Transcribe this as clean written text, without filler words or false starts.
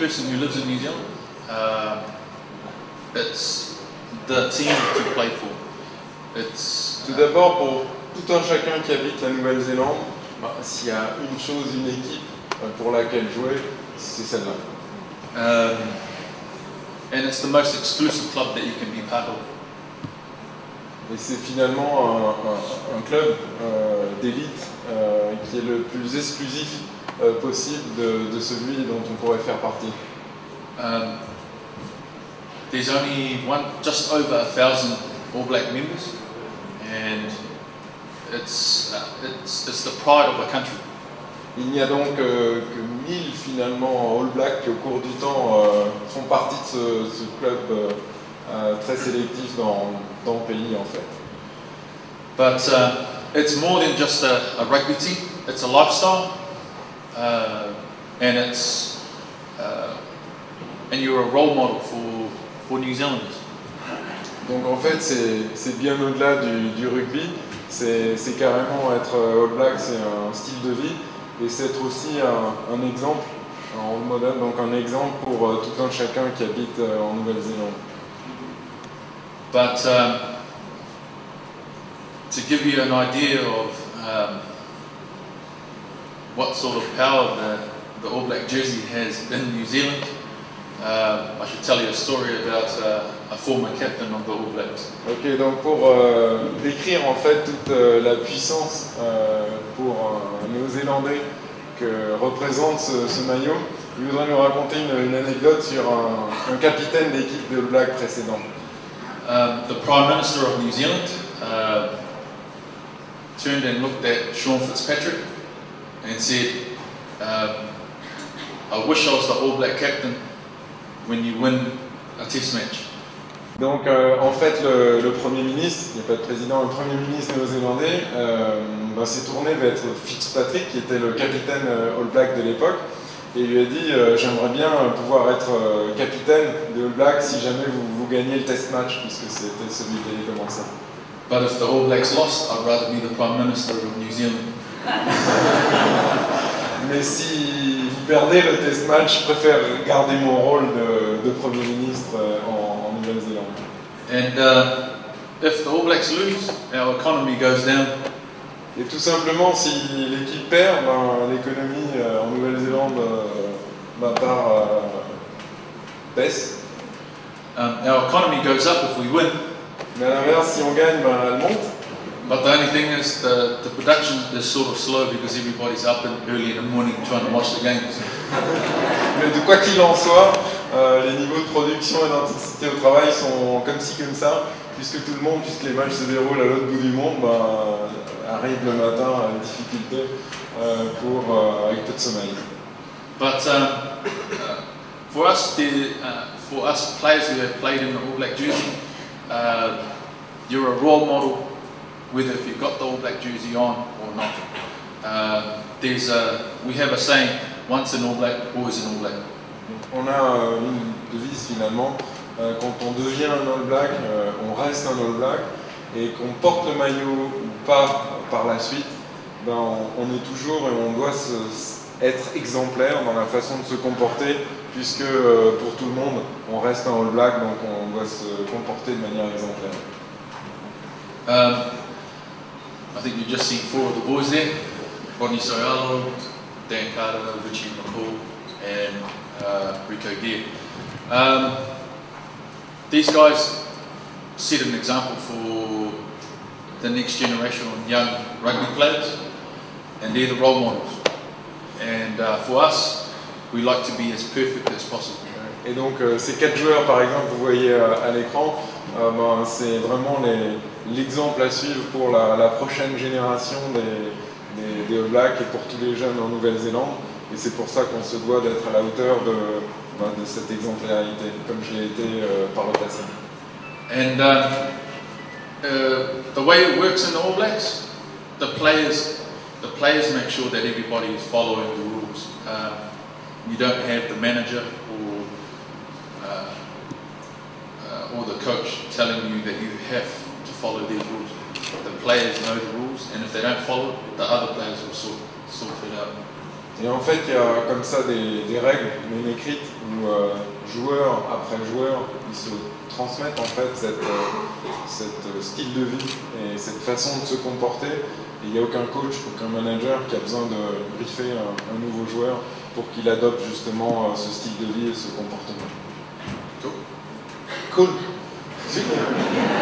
person who lives in New Zealand, it's the team to play for. Tout d'abord, pour tout un chacun qui habite la Nouvelle-Zélande, s'il y a une chose, une équipe pour laquelle jouer, c'est celle-là. And it's the most exclusive club that you can be part of. Et c'est finalement un club d'élite qui est le plus exclusif possible de celui dont on pourrait faire partie. There's only just over 1,000 All Black members, and it's the pride of the country. Il n'y a donc que 1000 finalement All Blacks qui au cours du temps font partie de ce club très sélectif dans le pays en fait. But it's more than just a rugby team, it's a lifestyle, and you're a role model for New Zealanders. Donc en fait c'est bien au-delà du rugby, c'est carrément être All Black, c'est un style de vie. Et c'est être aussi un exemple, un rôle modèle, donc un exemple pour tout un chacun qui habite en Nouvelle-Zélande. But to give you an idea of what sort of power the All Black jersey has in New Zealand, I should tell you a story about a former captain of the All Blacks. Ok, donc pour décrire en fait toute la puissance pour un Néo-Zélandais que représente ce maillot, il voudrait nous raconter une anecdote sur un capitaine d'équipe de All Black précédent. The Prime Minister of New Zealand turned and looked at Sean Fitzpatrick and said, I wish I was the All Black captain when you win a test match. Donc en fait le Premier ministre, il n'y a pas de président, le Premier ministre néo-zélandais s'est tourné vers Fitzpatrick qui était le capitaine All Black de l'époque et il lui a dit j'aimerais bien pouvoir être capitaine de All Black si jamais vous gagnez le test match puisque c'était celui qui allait commencer. But if the All Blacks lost, I'd rather be the Prime Minister of New Zealand. Mais si vous perdez le test match, je préfère garder mon rôle de Premier ministre en Nouvelle-Zélande. And if the All Blacks lose, our economy goes down. Et tout simplement, si l'équipe perd, l'économie en Nouvelle-Zélande baisse. Our economy goes up if we win. Mais à l'inverse, si on gagne, elle monte. But the only thing is the production is sort of slow because everybody's up early in the morning trying to watch the games. Mais de quoi qu'il en soit, les niveaux de production et d'intensité au travail sont comme ci comme ça, puisque tout le monde, puisque les matchs se déroulent à l'autre bout du monde, arrive le matin à une difficulté avec peu de sommeil. But for us players who have played in the All Black jersey, you're a role model. Whether if you've got the All Black jersey on or not. We have a saying, once an All Black, always an All Black. On a une devise finalement, quand on devient un All Black, on reste un All Black, et qu'on porte le maillot ou pas par la suite, on est toujours et on doit être exemplaire dans la façon de se comporter, puisque pour tout le monde, on reste un All Black, donc on doit se comporter de manière exemplaire. I think you've just seen 4 of the boys there, Rodney Soyalo, Dan Carter, Richie McCall and Rico Gear. These guys set an example for the next generation of young rugby players and they're the role models. And for us, we like to be as perfect as possible. Et donc ces 4 joueurs par exemple, vous voyez à l'écran, c'est vraiment l'exemple à suivre pour la prochaine génération des All Blacks et pour tous les jeunes en Nouvelle-Zélande. Et c'est pour ça qu'on se doit d'être à la hauteur de cette exemplarité, comme je l'ai été par le passé. And the way it works in the All Blacks, the players make sure that everybody is following the rules. You don't have the manager or the coach telling you that you have to follow these rules. The players know the rules, and if they don't follow it, the other players will sort it out. Et en fait, il y a comme ça des règles non écrites où joueur après joueur, ils se transmettent en fait cette style de vie et cette façon de se comporter. Et il n'y a aucun coach, aucun manager qui a besoin de briefer un nouveau joueur pour qu'il adopte justement ce style de vie et ce comportement. Cool. Cool. Super.